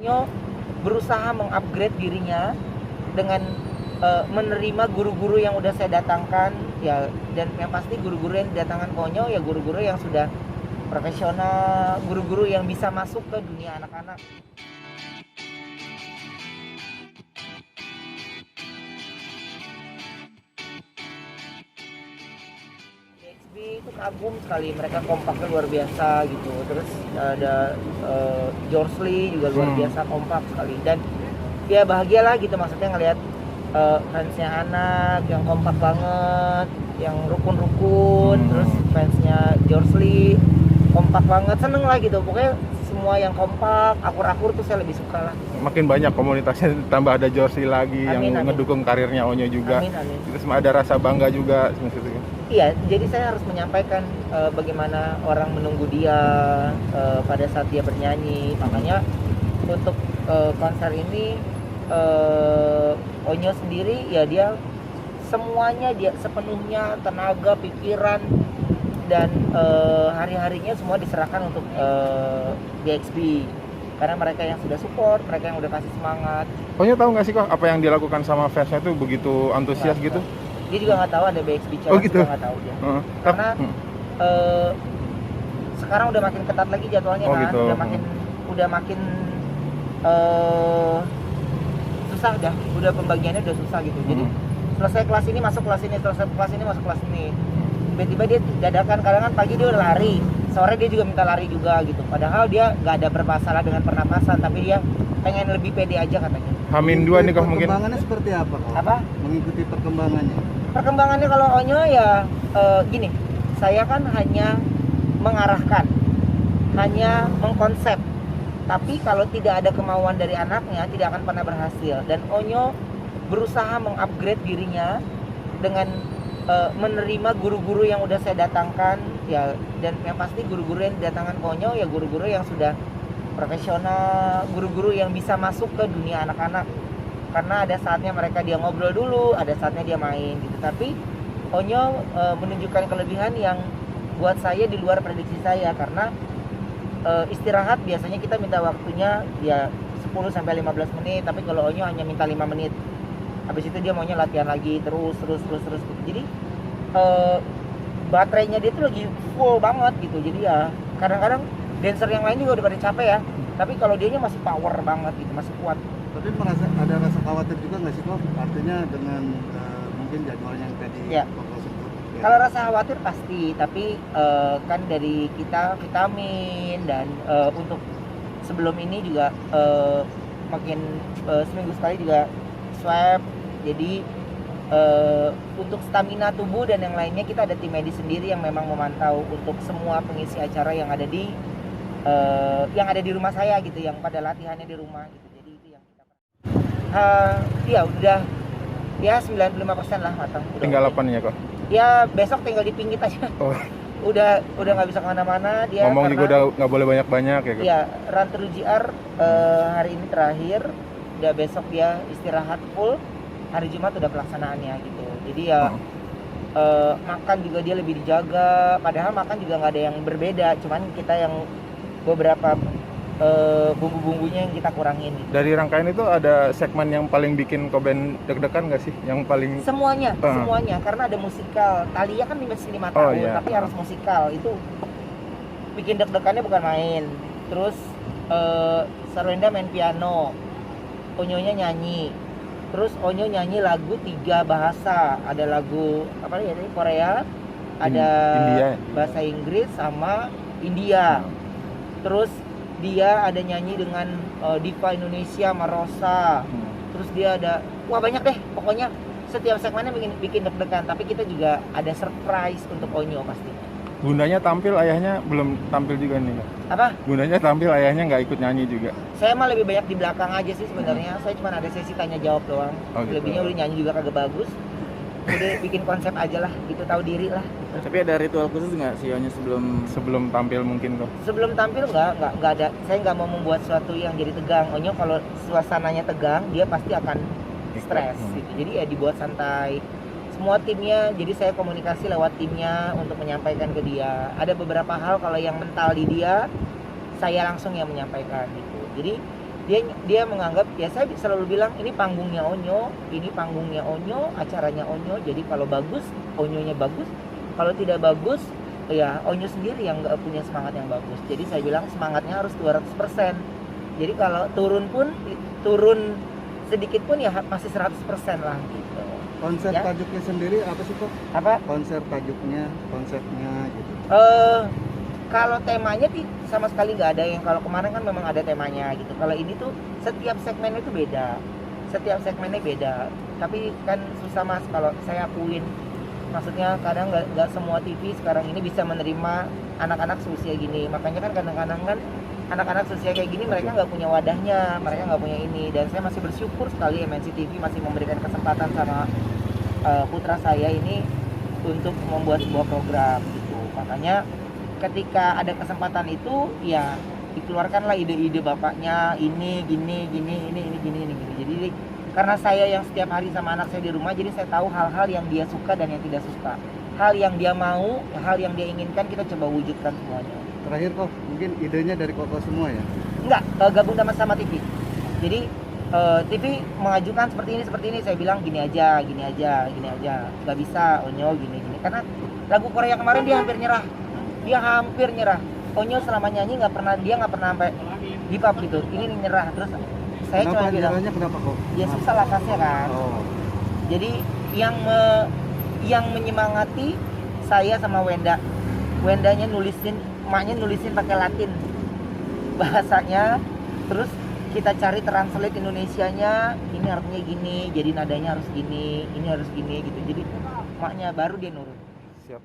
Nyo berusaha mengupgrade dirinya dengan menerima guru-guru yang udah saya datangkan ya, dan yang pasti guru-guru yang didatangkan Konyo ya guru-guru yang sudah profesional, guru-guru yang bisa masuk ke dunia anak-anak. DXB itu kagum sekali, mereka kompaknya luar biasa gitu. Terus ada George Lee juga luar biasa kompak sekali, dan ya bahagialah gitu maksudnya ngelihat fansnya anak yang kompak banget, yang rukun-rukun. Terus fansnya George Lee kompak banget, seneng lah gitu. Pokoknya semua yang kompak, akur-akur tuh saya lebih suka lah. Makin banyak komunitasnya, tambah ada George Lee lagi yang ngedukung karirnya Onyo juga. Amin. Terus ada rasa bangga juga maksudnya. Iya, jadi saya harus menyampaikan bagaimana orang menunggu dia pada saat dia bernyanyi. Makanya untuk konser ini Onyo sendiri ya dia semuanya, dia sepenuhnya tenaga, pikiran, dan hari-harinya semua diserahkan untuk DXB, karena mereka yang sudah support, mereka yang udah kasih semangat. Onyo tahu nggak sih kok apa yang dilakukan sama fansnya itu begitu antusias gitu? Dia juga nggak tahu ada BXB Challenge. Oh gitu? Juga nggak tahu dia. Karena sekarang udah makin ketat lagi jadwalnya. Gitu. Udah makin susah dah. Udah pembagiannya udah susah gitu. Jadi selesai kelas ini masuk kelas ini, selesai kelas ini masuk kelas ini. Tiba-tiba dia dadakan, kadang kan pagi dia udah lari, sore dia juga minta lari juga gitu. Padahal dia nggak ada bermasalah dengan pernapasan, tapi dia pengen lebih pede aja katanya. Hamin 2 nih kok mungkin. Perkembangannya seperti apa kok? Apa? Mengikuti perkembangannya. Perkembangannya kalau Onyo ya gini, saya kan hanya mengarahkan, hanya mengkonsep. Tapi kalau tidak ada kemauan dari anaknya, tidak akan pernah berhasil. Dan Onyo berusaha mengupgrade dirinya dengan menerima guru-guru yang udah saya datangkan ya, dan yang pasti guru-guru yang didatangkan Onyo ya guru-guru yang sudah profesional, guru-guru yang bisa masuk ke dunia anak-anak. Karena ada saatnya mereka dia ngobrol dulu, ada saatnya dia main gitu. Tapi Onyo menunjukkan kelebihan yang buat saya di luar prediksi saya, karena istirahat biasanya kita minta waktunya ya 10-15 menit, tapi kalau Onyo hanya minta 5 menit. Habis itu dia maunya latihan lagi terus gitu. Jadi baterainya dia tuh lagi full banget gitu. Jadi ya kadang-kadang dancer yang lain juga udah pada capek ya, tapi kalau dianya masih power banget gitu, masih kuat. Tapi ada rasa khawatir juga nggak sih kok? Artinya dengan mungkin jadwalnya yang tadi Koko sebut. Ya. Kalau rasa khawatir pasti, tapi kan dari kita vitamin dan untuk sebelum ini juga makin seminggu sekali juga swab. Jadi untuk stamina tubuh dan yang lainnya kita ada tim medis sendiri yang memang memantau untuk semua pengisi acara yang ada di rumah saya gitu, yang pada latihannya di rumah gitu. Jadi itu yang kita ya udah ya 95% lah matang. Tinggal 8 ya kok? Ya besok tinggal dipinggit aja. Oh. udah nggak bisa kemana-mana dia. Ngomong juga udah nggak boleh banyak-banyak ya kok? Iya, Run Through GR hari ini terakhir. Udah besok dia istirahat full, hari Jumat udah pelaksanaannya gitu. Jadi ya makan juga dia lebih dijaga, padahal makan juga nggak ada yang berbeda, cuman kita yang beberapa bumbu-bumbunya yang kita kurangin gitu. Dari rangkaian itu ada segmen yang paling bikin Koben deg-degan nggak sih? Yang paling semuanya karena ada musikal. Thalia kan masih 5 tahun, tapi harus musikal, itu bikin deg-degannya bukan main. Terus Sarwenda main piano, Onyonya nyanyi. Terus Onyo nyanyi lagu 3 bahasa. Ada lagu apa ya tadi, Korea, ada India. Bahasa Inggris sama India. Terus dia ada nyanyi dengan Diva Indonesia, Marosa. Terus dia ada banyak deh. Pokoknya setiap segmennya bikin deg-degan, tapi kita juga ada surprise untuk Onyo pasti. Bundanya tampil, ayahnya belum tampil juga nih. Apa? Bundanya tampil, ayahnya nggak ikut nyanyi juga. Saya mah lebih banyak di belakang aja sih sebenarnya. Saya cuma ada sesi tanya jawab doang. Gitu. Lebihnya udah nyanyi juga kagak bagus. Udah bikin konsep aja lah, gitu, tahu diri lah. Tapi ada ritual khusus nggak sih Onyo sebelum tampil mungkin kok? Sebelum tampil nggak ada. Saya nggak mau membuat sesuatu yang jadi tegang. Onyo kalau suasananya tegang, dia pasti akan stres gitu. Jadi ya dibuat santai. Semua timnya, jadi saya komunikasi lewat timnya untuk menyampaikan ke dia. Ada beberapa hal kalau yang mental di dia, saya langsung yang menyampaikan gitu. Jadi dia menganggap, ya saya selalu bilang ini panggungnya Onyo, acaranya Onyo, jadi kalau bagus Onyonya bagus, kalau tidak bagus ya Onyo sendiri yang nggak punya semangat yang bagus. Jadi saya bilang semangatnya harus 200%. Jadi kalau turun sedikit pun ya masih 100% lah gitu. Konsep Ya. tajuknya sendiri apa sih kok? Apa? Konsepnya gitu. Kalau temanya sama sekali nggak ada, yang kalau kemarin kan memang ada temanya gitu. Kalau ini tuh setiap segmennya itu beda. Tapi kan susah Mas, kalau saya akuin. Maksudnya kadang nggak semua TV sekarang ini bisa menerima anak-anak seusia gini. Makanya kan kadang-kadang kan anak-anak seusia kayak gini mereka nggak punya wadahnya, mereka nggak punya ini. Dan saya masih bersyukur sekali MNC TV masih memberikan kesempatan sama putra saya ini untuk membuat sebuah program gitu. Makanya ketika ada kesempatan itu ya dikeluarkanlah ide-ide bapaknya, ini gini. Jadi karena saya yang setiap hari sama anak saya di rumah, jadi saya tahu hal-hal yang dia suka dan yang tidak suka, hal yang dia mau, hal yang dia inginkan, kita coba wujudkan semuanya. Terakhir kok, mungkin idenya dari Koko semua ya? Enggak, gabung sama TV. Jadi TV mengajukan seperti ini, saya bilang gini aja, nggak bisa Onyo gini. Karena lagu Korea kemarin dia hampir nyerah. Onyo selama nyanyi nggak pernah sampai give up gitu. Ini nyerah terus. Saya Kenapa cuma bilang, nyerahnya kenapa kok? ya susah lah kasnya kan. Oh. Jadi yang menyemangati saya sama Wendanya emaknya nulisin pakai Latin bahasanya, terus kita cari translate Indonesianya, ini artinya gini, jadi nadanya harus gini, ini harus gini gitu. Jadi emaknya baru dia nurut. Siap.